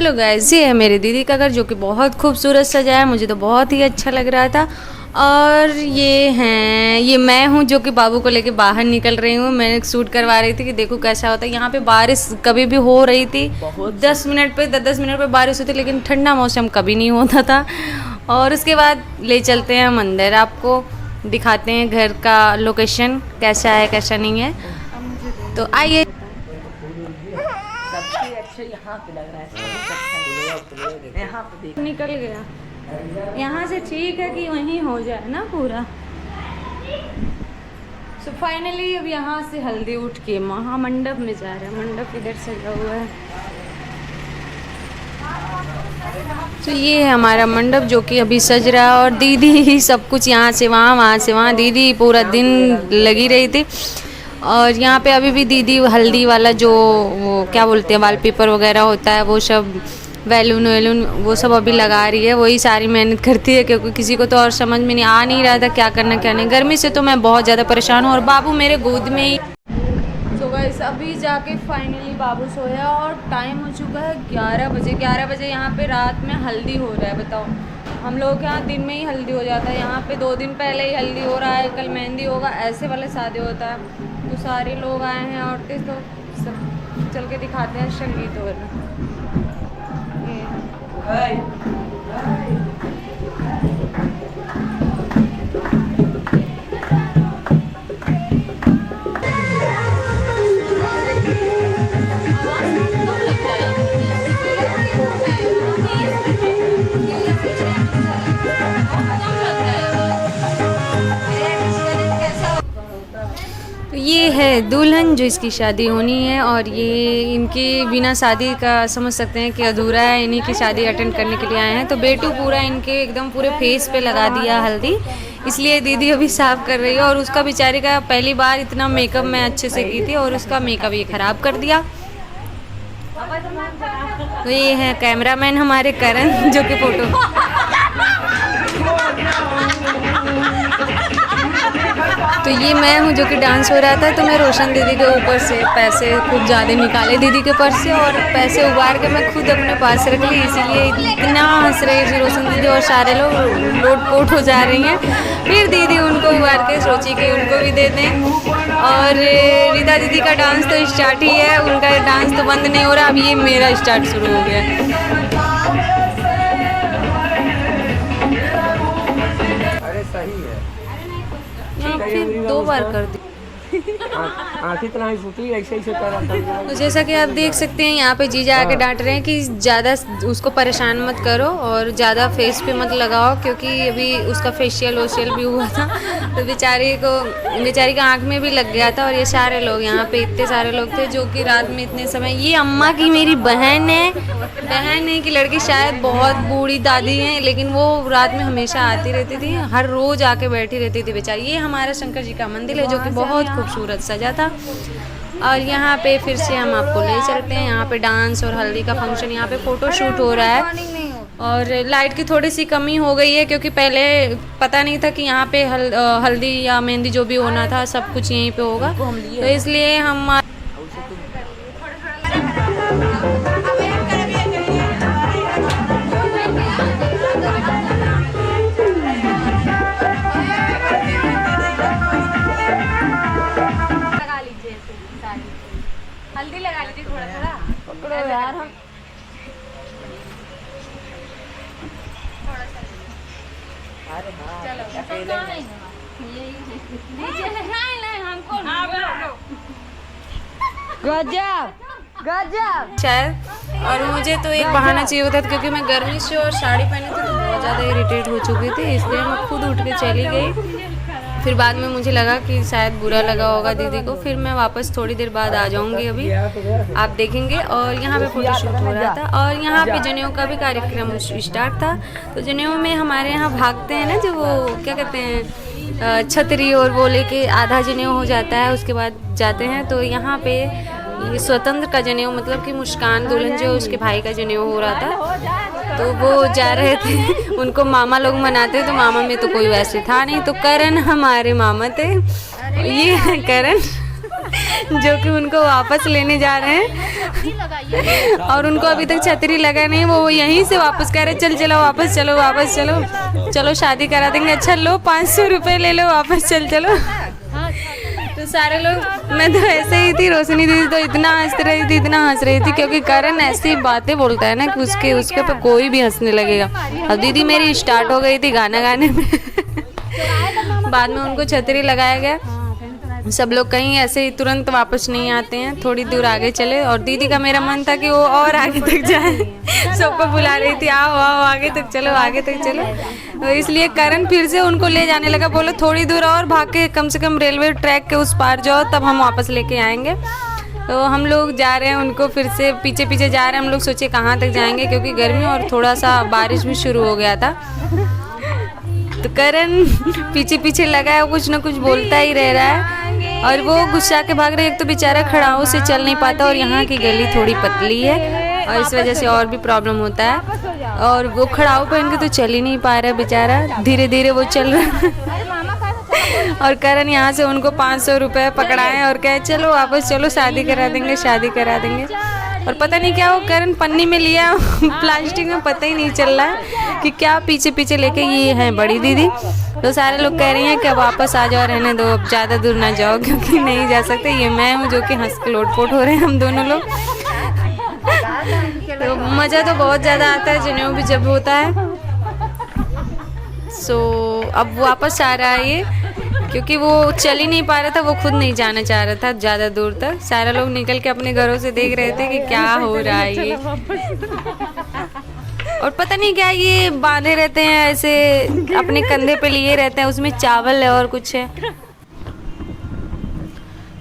Hello guys, ये है मेरी दीदी का घर जो कि बहुत खूबसूरत सजा है। मुझे तो बहुत ही अच्छा लग रहा था। और ये मैं हूँ जो कि बाबू को लेके बाहर निकल रही हूँ। मैं शूट करवा रही थी कि देखो कैसा होता है। यहाँ पे बारिश कभी भी हो रही थी, 10 मिनट पे बारिश होती, लेकिन ठंडा मौसम कभी नहीं होता था। और उसके बाद ले चलते हैं मंदिर, आपको दिखाते हैं घर का लोकेशन कैसा है कैसा नहीं है। तो आइए। सबसे अच्छा यहाँ पे लग रहा है, यहाँ पे देख निकल गया यहाँ से, ठीक है कि वहीं हो जाए ना पूरा। सो फाइनली अब यहाँ से हल्दी उठ के महामंडप में जा रहे हैं। मंडप इधर सजा हुआ है। तो ये है हमारा मंडप जो कि अभी सज रहा है। और दीदी ही सब कुछ यहाँ से वहाँ दीदी पूरा दिन लगी रही थी। और यहाँ पे अभी भी दीदी हल्दी वाला जो वो क्या बोलते हैं वॉलपेपर वगैरह होता है, वो सब बैलून वैलून वो सब अभी लगा रही है। वही सारी मेहनत करती है क्योंकि किसी को तो और समझ में नहीं रहा था क्या करना क्या नहीं। गर्मी से तो मैं बहुत ज़्यादा परेशान हूँ और बाबू मेरे गोद में ही। तो गाइस अभी जाके फाइनली बाबू सोया और टाइम हो चुका है 11 बजे। 11 बजे यहाँ पे रात में हल्दी हो रहा है। बताओ, हम लोग के यहाँ दिन में ही हल्दी हो जाता है, यहाँ पे 2 दिन पहले ही हल्दी हो रहा है, कल मेहंदी होगा, ऐसे वाले शादी होता है। तो सारे लोग आए हैं, औरतें, तो सब चल के दिखाते हैं संगीत और ये है दुल्हन जो इसकी शादी होनी है। और ये इनके बिना शादी का समझ सकते हैं कि अधूरा है। इन्हीं की शादी अटेंड करने के लिए आए हैं। तो बेटू पूरा इनके एकदम पूरे फेस पे लगा दिया हल्दी, इसलिए दीदी अभी साफ कर रही है। और उसका बेचारे का पहली बार इतना मेकअप मैं अच्छे से की थी और उसका मेकअप ये ख़राब कर दिया। तो ये है कैमरामैन हमारे करण जो कि फ़ोटो तो ये मैं हूँ जो कि डांस हो रहा था। तो मैं रोशन दीदी के ऊपर से पैसे खूब ज़्यादा निकाले दीदी के पर्स से और पैसे उबार के मैं खुद अपने पास रख ली। इसीलिए इतना हंस रही थी रोशन दीदी और सारे लोग लोटपोट हो जा रही हैं। फिर दीदी उनको उबार के सोची कि उनको भी दे दें। और रीता दीदी का डांस तो स्टार्ट ही है, उनका डांस तो बंद नहीं हो रहा। अब ये मेरा स्टार्ट शुरू हो गया। अरे सही है, फिर 2 बार कर दी। कितना ही फूटी ऐसे ऐसे कर रहा था। तो जैसा कि आप देख सकते हैं यहाँ पे जीजा आके डांट रहे हैं कि ज़्यादा उसको परेशान मत करो और ज़्यादा फेस पे मत लगाओ, क्योंकि अभी उसका फेशियल वोशियल भी हुआ था। तो बेचारी का आँख में भी लग गया था। और ये सारे लोग यहाँ पे इतने सारे लोग थे जो कि रात में इतने समय। ये अम्मा की मेरी बहन है कि लड़की, शायद बहुत बूढ़ी दादी हैं, लेकिन वो रात में हमेशा आती रहती थी, हर रोज़ आके बैठी रहती थी बेचारी। ये हमारा शंकर जी का मंदिर है जो कि बहुत खूबसूरत सजा था। और यहाँ पे फिर से हम आपको ले चलते हैं। यहाँ पे डांस और हल्दी का फंक्शन, यहाँ पे फ़ोटो शूट हो रहा है। और लाइट की थोड़ी सी कमी हो गई है क्योंकि पहले पता नहीं था कि यहाँ पे हल्दी या मेहंदी जो भी होना था सब कुछ यहीं पे होगा। तो इसलिए हम हल्दी लगा लीजिए थोड़ा पकड़ो यार। हम गजब शायद। और मुझे तो एक बहाना चाहिए होता था क्योंकि मैं गर्मी से और साड़ी पहनी थी तो बहुत ज़्यादा इरिटेट हो चुकी थी, इसलिए मैं खुद उठ के चली गई। फिर बाद में मुझे लगा कि शायद बुरा लगा होगा दीदी को। फिर मैं वापस थोड़ी देर बाद आ जाऊंगी, अभी आप देखेंगे। और यहाँ पे फोटोशूट हो रहा था और यहाँ पे जनेऊ का भी कार्यक्रम स्टार्ट था। तो जनेऊ में हमारे यहाँ भागते हैं ना, जो वो क्या कहते हैं छतरी, और वो लेके आधा जनेऊ हो जाता है, उसके बाद जाते हैं। तो यहाँ पे ये स्वतंत्र का जनेऊ, मतलब कि मुस्कान दुल्हन जो उसके भाई का जनेऊ हो रहा था, तो वो जा रहे थे। उनको मामा लोग मनाते, तो मामा में तो कोई वैसे था नहीं, तो करण हमारे मामा थे। ये है करण। जो कि उनको वापस लेने जा रहे हैं और उनको अभी तक छतरी लगा नहीं, वो यहीं से वापस कह रहे चल चलो वापस चलो वापस चलो, चलो शादी करा देंगे। अच्छा लो 500 रुपये ले लो, वापस चल चलो। तो सारे लोग, मैं तो ऐसे ही थी, रोशनी दीदी तो इतना हंस रही थी, इतना हंस रही थी, क्योंकि करण ऐसी बातें बोलता है ना कि उसके पे कोई भी हंसने लगेगा। अब दीदी मेरी स्टार्ट हो गई थी गाना गाने में। बाद में उनको छतरी लगाया गया। सब लोग कहीं ऐसे ही तुरंत वापस नहीं आते हैं, थोड़ी दूर आगे चले। और दीदी का मेरा मन था कि वो और आगे तक जाए, सबको बुला रही थी आओ आओ आगे तक चलो आगे तक चलो। तो इसलिए करण फिर से उनको ले जाने लगा, बोलो थोड़ी दूर और भाग के कम से कम रेलवे ट्रैक के उस पार जाओ, तब हम वापस लेके आएंगे। तो हम लोग जा रहे हैं, उनको फिर से पीछे पीछे जा रहे हैं। हम लोग सोचे कहाँ तक जाएंगे, क्योंकि गर्मी और थोड़ा सा बारिश भी शुरू हो गया था। तो करण पीछे पीछे लगा है, कुछ ना कुछ बोलता ही रह रहा है और वो गुस्सा के भाग रहे। एक तो बेचारा खड़ाऊ से चल नहीं पाता और यहाँ की गली थोड़ी पतली है और इस वजह से और भी प्रॉब्लम होता है। और वो खड़ाऊ पहन के तो चल ही नहीं पा रहा है बेचारा, धीरे धीरे वो चल रहा है। और करण यहाँ से उनको 500 रुपये पकड़ाए और कहे चलो वापस चलो, शादी करा देंगे शादी करा देंगे। और पता नहीं क्या वो करण पन्नी में लिया प्लास्टिक में, पता ही नहीं चल रहा है कि क्या पीछे पीछे लेके। ये है बड़ी दीदी, तो सारे लोग कह रही हैं कि वापस आ जाओ, रहने दो, अब ज़्यादा दूर ना जाओ क्योंकि नहीं जा सकते। ये मैं हूँ जो कि हंस के लोटपोट हो रहे हैं हम दोनों लोग। तो मज़ा तो बहुत ज़्यादा आता है जनेऊ भी जब होता है। सो अब वापस आ रहा है ये, क्योंकि वो चल ही नहीं पा रहा था, वो खुद नहीं जाना चाह रहा था ज़्यादा दूर तक। सारे लोग निकल के अपने घरों से देख रहे थे कि क्या हो रहा है ये। और पता नहीं क्या ये बांधे रहते हैं ऐसे, अपने कंधे पे लिए रहते हैं, उसमें चावल है और कुछ है।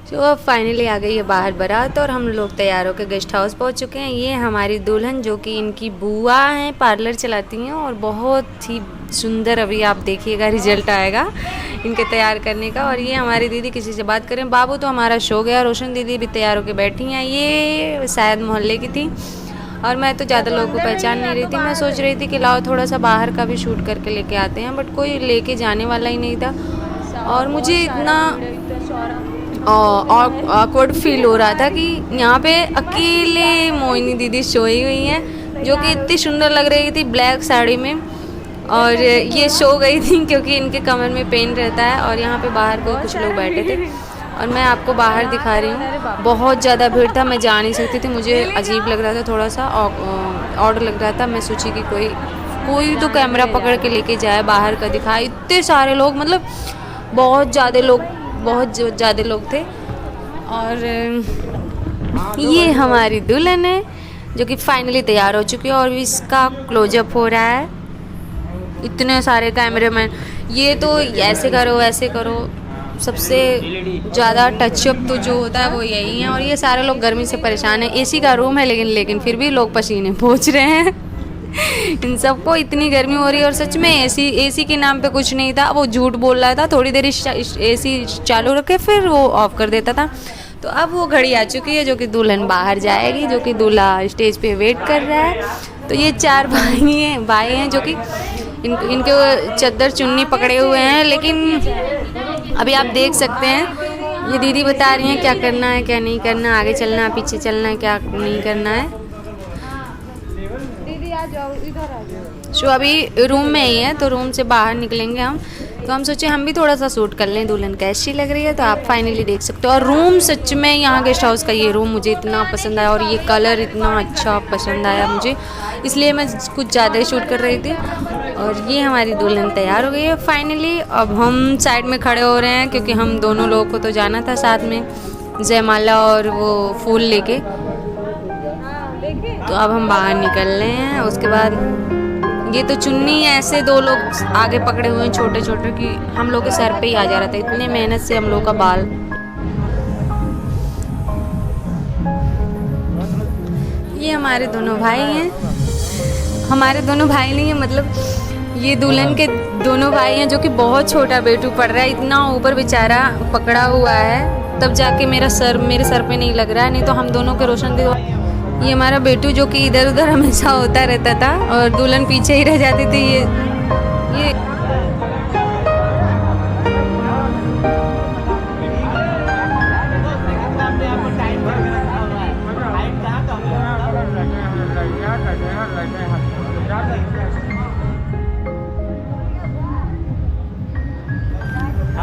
तो अब फाइनली आ गई है बाहर बारात और हम लोग तैयार होकर गेस्ट हाउस पहुंच चुके हैं। ये हमारी दुल्हन जो कि इनकी बुआ हैं, पार्लर चलाती हैं और बहुत ही सुंदर, अभी आप देखिएगा रिजल्ट आएगा इनके तैयार करने का। और ये हमारी दीदी किसी से बात करें। बाबू तो हमारा सो गया, रोशन दीदी भी तैयार होकर बैठी हैं। ये शायद मोहल्ले की थी और मैं तो ज़्यादा लोगों को पहचान नहीं रही थी। मैं सोच रही थी कि लाओ थोड़ा सा बाहर का भी शूट करके लेके आते हैं, बट कोई लेके जाने वाला ही नहीं था। और मुझे इतना ऑकवर्ड फील हो रहा था कि यहाँ पे अकेले मोहिनी दीदी सोई हुई हैं, जो कि इतनी सुंदर लग रही थी ब्लैक साड़ी में। और ये सो गई थी क्योंकि इनके कमर में पेन रहता है। और यहाँ पे बाहर कोई कुछ लोग बैठे थे और मैं आपको बाहर दिखा रही हूँ। बहुत ज़्यादा भीड़ था, मैं जा नहीं सकती थी, मुझे अजीब लग रहा था, थोड़ा सा ऑड लग रहा था। मैं सोची कि कोई तो कैमरा पकड़ के लेके जाए, बाहर का दिखाए। इतने सारे लोग, मतलब बहुत ज़्यादा लोग थे। और ये हमारी दुल्हन है जो कि फाइनली तैयार हो चुकी है और इसका क्लोजअप हो रहा है। इतने सारे कैमरामैन, ये तो ऐसे करो ऐसे करो, सबसे ज़्यादा टचअप तो जो होता है वो यही है। और ये सारे लोग गर्मी से परेशान हैं। एसी का रूम है लेकिन फिर भी लोग पसीने पोंछ रहे हैं। इन सबको इतनी गर्मी हो रही है। और सच में एसी के नाम पे कुछ नहीं था, वो झूठ बोल रहा था। थोड़ी देर एसी चालू रखे फिर वो ऑफ कर देता था। तो अब वो घड़ी आ चुकी है जो कि दुल्हन बाहर जाएगी, जो कि दूल्हा स्टेज पे वेट कर रहा है। तो ये 4 भाई हैं जो कि इनके चद्दर चुन्नी पकड़े हुए हैं। लेकिन अभी आप देख सकते हैं ये दीदी बता रही हैं क्या करना है क्या नहीं करना, आगे चलना है पीछे चलना है, क्या नहीं करना है। दीदी आ जाओ, इधर आ जाओ। सो अभी रूम में ही है, तो रूम से बाहर निकलेंगे हम। तो हम सोचे हम भी थोड़ा सा शूट कर लें, दुल्हन कैसी लग रही है। तो आप फाइनली देख सकते हो। और रूम सच में यहाँ गेस्ट हाउस का ये रूम मुझे इतना पसंद आया और ये कलर इतना अच्छा पसंद आया मुझे, इसलिए मैं कुछ ज़्यादा ही शूट कर रही थी। और ये हमारी दुल्हन तैयार हो गई है फाइनली। अब हम साइड में खड़े हो रहे हैं क्योंकि हम दोनों लोगों को तो जाना था साथ में, जयमाला और वो फूल लेके। तो अब हम बाहर निकल रहे हैं। उसके बाद ये तो चुन्नी ऐसे 2 लोग आगे पकड़े हुए हैं छोटे छोटे, कि हम लोग के सर पे ही आ जा रहा था, इतने मेहनत से हम लोग का बाल। ये हमारे दोनों भाई हैं, हमारे दोनों भाई नहीं है, मतलब ये दुल्हन के दोनों भाई हैं, जो कि बहुत छोटा बेटू पड़ रहा है, इतना ऊपर बेचारा पकड़ा हुआ है, तब जाके मेरे सर पे नहीं लग रहा है, नहीं तो हम दोनों के रोशन दे। ये हमारा बेटू जो कि इधर उधर हमेशा होता रहता था और दुल्हन पीछे ही रह जाती थी। ये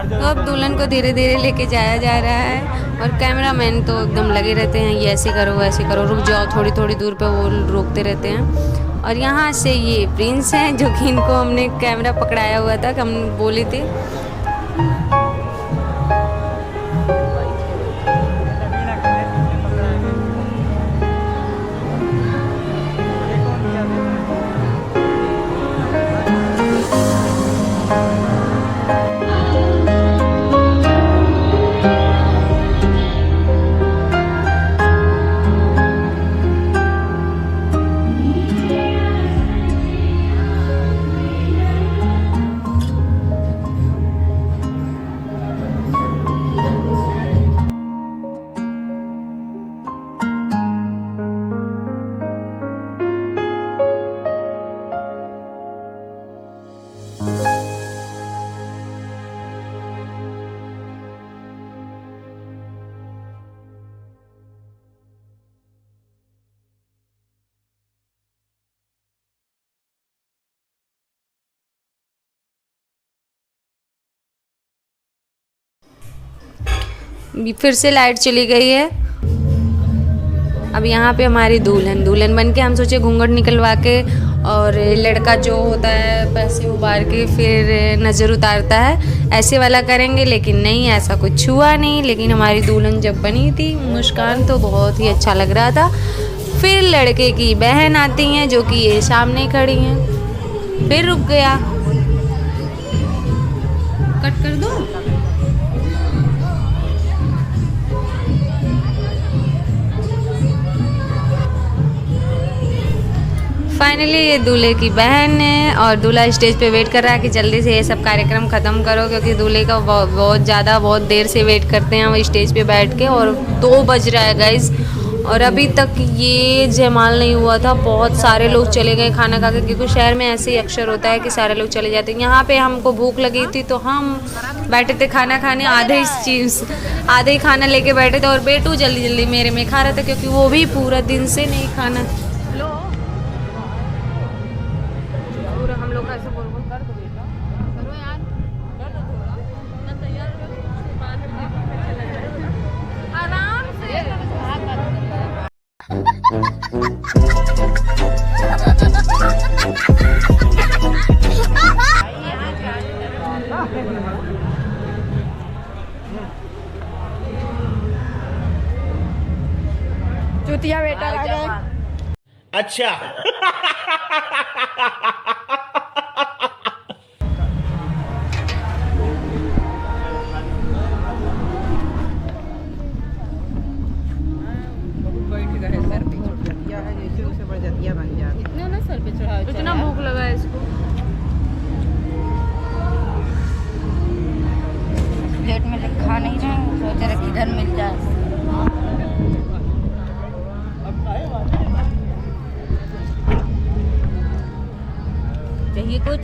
तो अब दुल्हन को धीरे धीरे लेके जाया जा रहा है और कैमरामैन तो एकदम लगे रहते हैं, ये ऐसे करो वैसे करो, रुक जाओ, थोड़ी थोड़ी दूर पे वो रोकते रहते हैं। और यहाँ से ये प्रिंस हैं जो कि इनको हमने कैमरा पकड़ाया हुआ था कि हम बोले थे। फिर से लाइट चली गई है। अब यहाँ पे हमारी दुल्हन बन के हम सोचे घूंघट निकलवा के और लड़का जो होता है पैसे उबार के फिर नज़र उतारता है, ऐसे वाला करेंगे, लेकिन नहीं, ऐसा कुछ हुआ नहीं। लेकिन हमारी दुल्हन जब बनी थी मुस्कान तो बहुत ही अच्छा लग रहा था। फिर लड़के की बहन आती हैं जो कि ये सामने खड़ी हैं, फिर रुक गया, कट कर दो। फाइनली ये दूल्हे की बहन है और दूल्हा स्टेज पे वेट कर रहा है कि जल्दी से ये सब कार्यक्रम ख़त्म करो, क्योंकि दूल्हे का बहुत देर से वेट करते हैं वो स्टेज पे बैठ के। और 2 बज रहा है गाइस और अभी तक ये जयमाल नहीं हुआ था। बहुत सारे लोग चले गए खाना खा के, क्योंकि शहर में ऐसे ही अक्सर होता है कि सारे लोग चले जाते हैं। यहाँ पे हमको भूख लगी थी तो हम बैठे थे खाना खाने, आधे ही खाना लेके बैठे थे और बेटू जल्दी जल्दी मेरे में खा रहा था, क्योंकि वो भी पूरा दिन से नहीं खाना। हम लोग ऐसे बोल बोल कर दो बेटा, करो यार, कर दो थोड़ा, मैं तैयार हो आराम से। चुतिया बेटा आ गए। अच्छा इतना भूख लगा है इसको। प्लेट में खा नहीं रहे, सोच रहे किधर मिल जाए। चाहिए कुछ?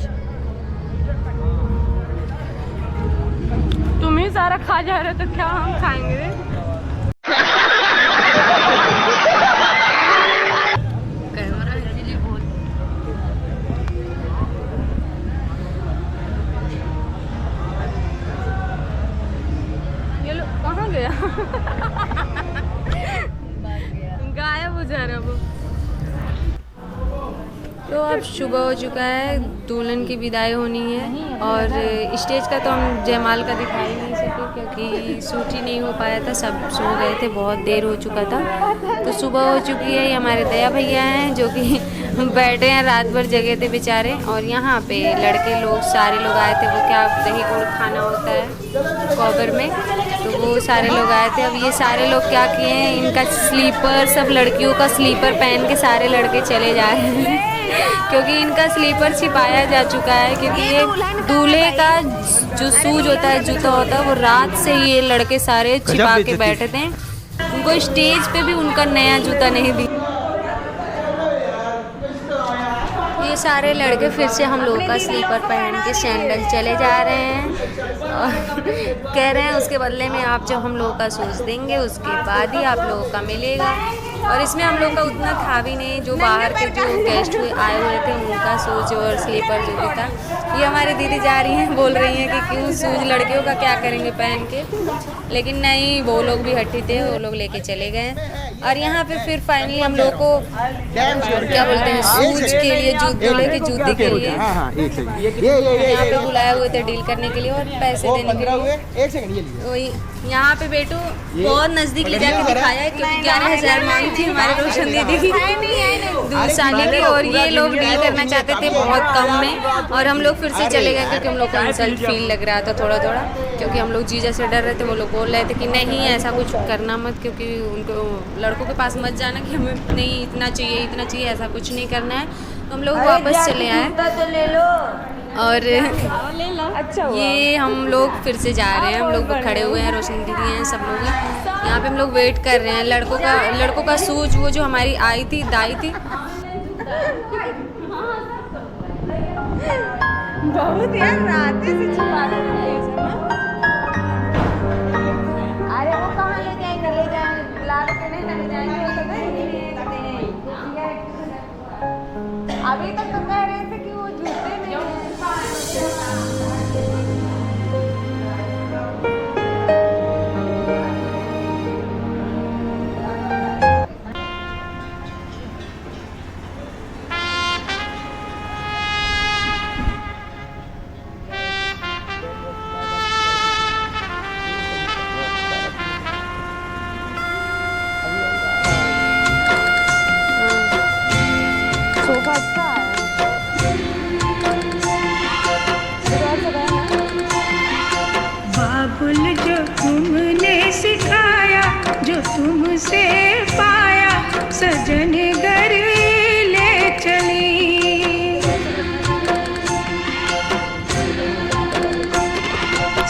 तुम ही सारा खा जा रहे हो तो क्या हम खाएंगे? कहाँ गया? गायब हो जा रहा वो। तो अब सुबह हो चुका है, दुल्हन की विदाई होनी है और स्टेज का तो हम जयमाल का दिखा ही नहीं सके क्योंकि शूट ही नहीं हो पाया था, सब सो गए थे, बहुत देर हो चुका था। तो सुबह हो चुकी है, ये हमारे दया भैया हैं जो कि बैठे हैं, रात भर जगे थे बेचारे। और यहाँ पे लड़के लोग सारे लोग आए थे, वो क्या दही गुड़ खाना होता है कॉबर में, तो वो सारे लोग आए थे। अब ये सारे लोग क्या किए हैं, इनका स्लीपर, सब लड़कियों का स्लीपर पहन के सारे लड़के चले जा रहे हैं क्योंकि इनका स्लीपर छिपाया जा चुका है, क्योंकि ये दूल्हे का जो शूज होता है, जूता होता है, वो रात से ये लड़के सारे छिपा के बैठे थे। उनको स्टेज पे भी उनका नया जूता नहीं दिया। ये सारे लड़के फिर से हम लोगों का स्लीपर पहन के सैंडल चले जा रहे हैं और कह रहे हैं उसके बदले में आप जब हम लोगों का शूज देंगे उसके बाद ही आप लोगों का मिलेगा। और इसमें हम लोग का उतना था भी नहीं, जो बाहर के जो गेस्ट आए हुए थे उनका शूज और स्लीपर जो भी था। ये हमारी दीदी जा रही हैं, बोल रही हैं कि क्यों शूज लड़कियों का क्या करेंगे पहन के, लेकिन नहीं, वो लोग भी हट्टी थे, वो लोग लेके चले गए। और यहाँ पे फिर फाइनली हम लोग को क्या बोलते हैं, शूज के लिए बोले कि जूते के लिए यहाँ पे बुलाए हुए थे डील करने के लिए और पैसे देने के लिए। वही यहाँ पे बेटू बहुत नजदीक ले जाके दिखाया है, क्योंकि 11,000 मांगी थी हमारे रोशन दीदी की दूध साली की, और ये लोग डील करना चाहते थे बहुत कम में, और हम लोग फिर से चले गए क्योंकि हम लोग को इंसल्ट फील लग रहा था थोड़ा थोड़ा, क्योंकि हम लोग जीजा से डर रहे थे। वो लोग बोल रहे थे कि नहीं ऐसा कुछ करना मत, क्योंकि उनको लड़कों के पास मत जाना कि हमें नहीं इतना चाहिए, ऐसा कुछ नहीं करना है। तो हम लोग वापस चले आए तो ले लो और अच्छा ये हम लोग फिर से जा रहे हैं। हम लोग खड़े हुए हैं, रोशन दीदी हैं, सब लोग हैं यहाँ पे। हम लोग वेट कर रहे हैं लड़कों का शूज, वो जो हमारी आई थी दाई थी बहुत यार रात से छुपा अरे वो कहाँ ले जाएंगे लाल के नहीं ले जाएंगे। अभी तक तो कह रहे थे कि